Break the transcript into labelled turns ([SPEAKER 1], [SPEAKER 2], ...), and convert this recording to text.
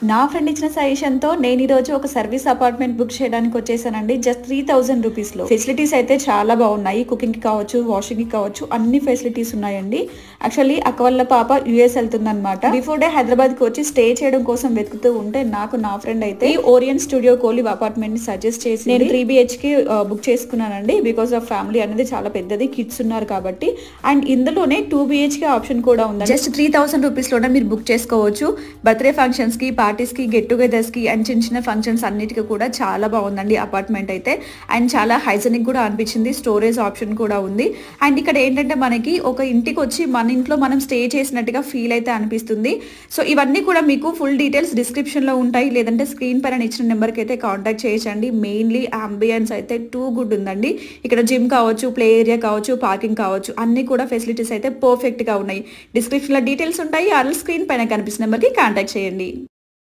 [SPEAKER 1] నా ఫ్రెండ్ ఇచ్చిన సజెషన్ తో నేను ఈ రోజు ఒక సర్వీస్ అపార్ట్మెంట్ బుక్ చేయడానికి వచ్చేసానండి. జస్ట్ 3000 రూపీస్ లో. ఫెసిలిటీస్ అయితే చాలా బాగున్నాయి. కుకింగ్ కి కావచ్చు, వాషింగ్ కి కావచ్చు, అన్ని ఫెసిలిటీస్ ఉన్నాయండి. యాక్చువల్లీ అక్క వాళ్ళ పాప యుఎస్ వెళ్తుందన్నమాట. బిఫోర్ డే హైదరాబాద్ కి వచ్చి స్టే చేయడం కోసం వెతుకుతూ ఉంటే నా ఫ్రెండ్ అయితే ఈ ఓరియన్ స్టూడియో కోలివ్ అపార్ట్మెంట్ ని సజెస్ట్ చేసి నేను 3BH కి బుక్ చేసుకున్నానండి. బికాస్ ఆఫ్ ఫ్యామిలీ అనేది చాలా పెద్దది, కిడ్స్ ఉన్నారు కాబట్టి. అండ్ ఇందులోనే 2BH కి ఆప్షన్ కూడా ఉంది. జస్ట్ 3000 రూపీస్ లోనే మీరు బుక్ చేసుకోవచ్చు. బర్త్డే ఫంక్షన్స్ కి, పార్టీస్ కి, గెట్ టుగెదర్స్ కి అండ్ చిన్న చిన్న ఫంక్షన్స్ అన్నిటికీ కూడా చాలా బాగుందండి అపార్ట్మెంట్ అయితే. అండ్ చాలా హైజెనిక్ కూడా అనిపించింది. స్టోరేజ్ ఆప్షన్ కూడా ఉంది. అండ్ ఇక్కడ ఏంటంటే మనకి ఒక ఇంటికి వచ్చి మన ఇంట్లో మనం స్టే చేసినట్టుగా ఫీల్ అయితే అనిపిస్తుంది. సో ఇవన్నీ కూడా మీకు ఫుల్ డీటెయిల్స్ డిస్క్రిప్షన్ లో ఉంటాయి, లేదంటే స్క్రీన్ పైన ఇచ్చిన నెంబర్కి అయితే కాంటాక్ట్ చేయొచ్చండి. మెయిన్లీ అంబియన్స్ అయితే టూ గుడ్ ఉందండి. ఇక్కడ జిమ్ కావచ్చు, ప్లే ఏరియా కావచ్చు, పార్కింగ్ కావచ్చు, అన్ని కూడా ఫెసిలిటీస్ అయితే పర్ఫెక్ట్ గా ఉన్నాయి. డిస్క్రిప్షన్ లో డీటెయిల్స్ ఉంటాయి. ఆ స్క్రీన్ పైన కనిపిస్తున్న నెంబర్కి కాంటాక్ట్ చేయండి.